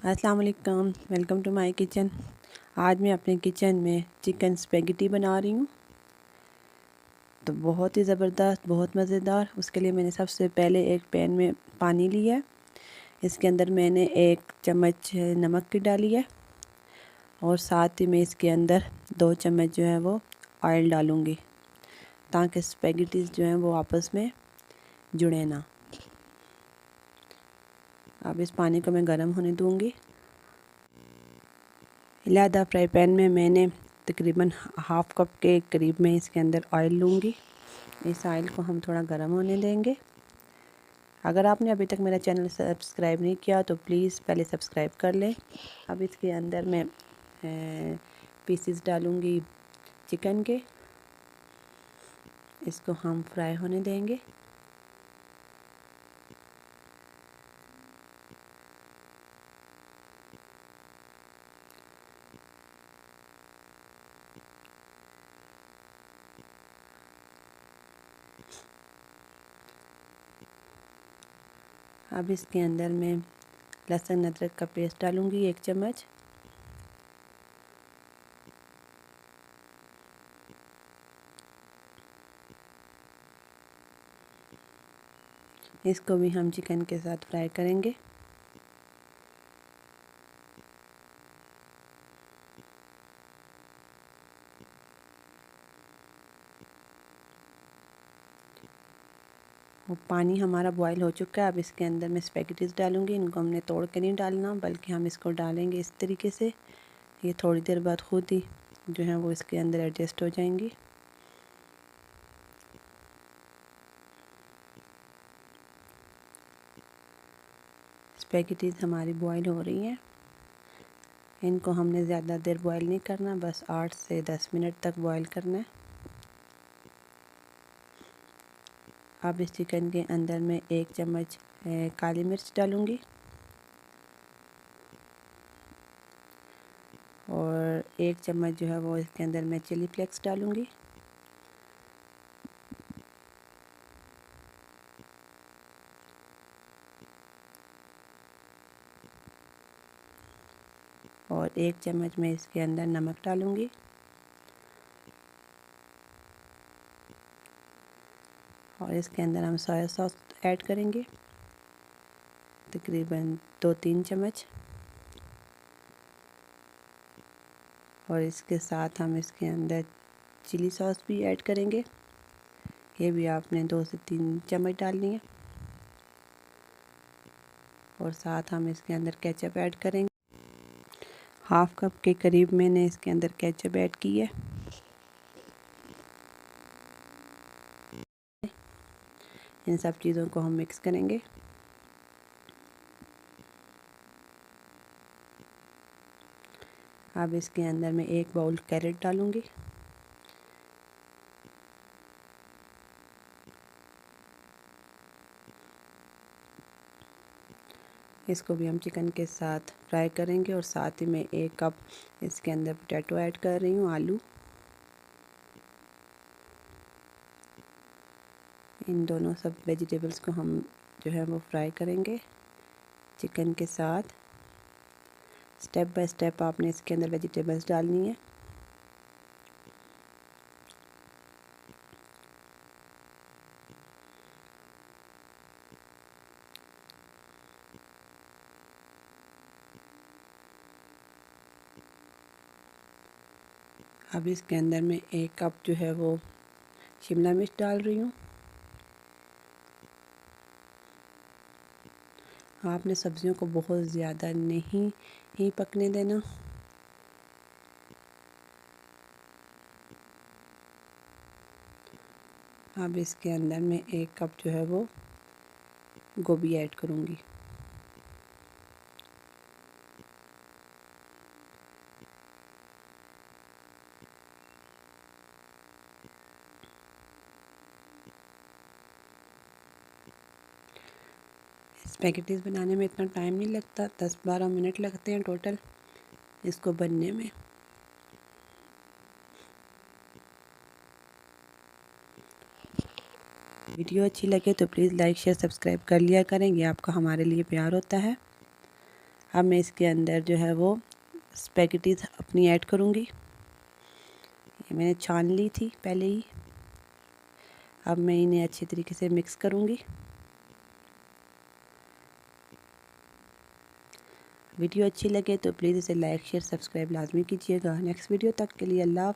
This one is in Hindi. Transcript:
अस्सलाम वालेकुम, वेलकम टू माय किचन। आज मैं अपने किचन में चिकन स्पेगेटी बना रही हूँ। तो बहुत ही ज़बरदस्त, बहुत मज़ेदार। उसके लिए मैंने सबसे पहले एक पैन में पानी लिया है। इसके अंदर मैंने 1 चम्मच नमक की डाली है और साथ ही मैं इसके अंदर 2 चम्मच जो है वो ऑयल डालूँगी, ताकि स्पेगेटीज़ जो हैं वो आपस में जुड़े ना। अब इस पानी को मैं गर्म होने दूँगी। लिहाजा फ्राई पैन में मैंने तकरीबन हाफ़ कप के करीब में इसके अंदर ऑयल लूँगी। इस ऑयल को हम थोड़ा गर्म होने देंगे। अगर आपने अभी तक मेरा चैनल सब्सक्राइब नहीं किया तो प्लीज़ पहले सब्सक्राइब कर लें। अब इसके अंदर मैं पीसेस डालूँगी चिकन के। इसको हम फ्राई होने देंगे। अब इसके अंदर मैं लहसुन अदरक का पेस्ट डालूँगी 1 चम्मच। इसको भी हम चिकन के साथ फ्राई करेंगे। वो पानी हमारा बॉईल हो चुका है। अब इसके अंदर मैं स्पैगेटीज़ डालूँगी। इनको हमने तोड़ के नहीं डालना, बल्कि हम इसको डालेंगे इस तरीके से। ये थोड़ी देर बाद खुद ही जो है वो इसके अंदर एडजस्ट हो जाएंगी। स्पैगेटीज़ हमारी बॉईल हो रही हैं। इनको हमने ज़्यादा देर बॉईल नहीं करना, बस 8 से 10 मिनट तक बॉईल करना है। अब इस चिकन के अंदर मैं 1 चम्मच काली मिर्च डालूँगी और 1 चम्मच जो है वो इसके अंदर मैं चिली फ्लेक्स डालूँगी। और 1 चम्मच मैं इसके अंदर नमक डालूँगी। और इसके अंदर हम सोया सॉस ऐड करेंगे, तकरीबन 2-3 चम्मच। और इसके साथ हम इसके अंदर चिली सॉस भी ऐड करेंगे। ये भी आपने 2 से 3 चम्मच डालनी है। और साथ हम इसके अंदर केचप ऐड करेंगे। हाफ़ कप के करीब मैंने इसके अंदर केचप ऐड की है। इन सब चीज़ों को हम मिक्स करेंगे। अब इसके अंदर मैं 1 बाउल कैरेट डालूँगी। इसको भी हम चिकन के साथ फ्राई करेंगे और साथ ही मैं 1 कप इसके अंदर पोटैटो ऐड कर रही हूँ, आलू। इन दोनों सब वेजिटेबल्स को हम जो है वो फ्राई करेंगे चिकन के साथ। स्टेप बाय स्टेप आपने इसके अंदर वेजिटेबल्स डालनी है। अब इसके अंदर मैं 1 कप जो है वो शिमला मिर्च डाल रही हूँ। आपने सब्जियों को बहुत ज़्यादा नहीं ही पकने देना। अब इसके अंदर मैं 1 कप जो है वो गोभी ऐड करूँगी। स्पैगेटीज़ बनाने में इतना टाइम नहीं लगता, 10-12 मिनट लगते हैं टोटल इसको बनने में। वीडियो अच्छी लगे तो प्लीज़ लाइक शेयर सब्सक्राइब कर लिया करें, ये आपका हमारे लिए प्यार होता है। अब मैं इसके अंदर जो है वो स्पैगेटी अपनी ऐड करूँगी। ये मैंने छान ली थी पहले ही। अब मैं इन्हें अच्छी तरीके से मिक्स करूँगी। वीडियो अच्छी लगे तो प्लीज़ इसे लाइक शेयर सब्सक्राइब लाजमी कीजिएगा। नेक्स्ट वीडियो तक के लिए अल्लाह।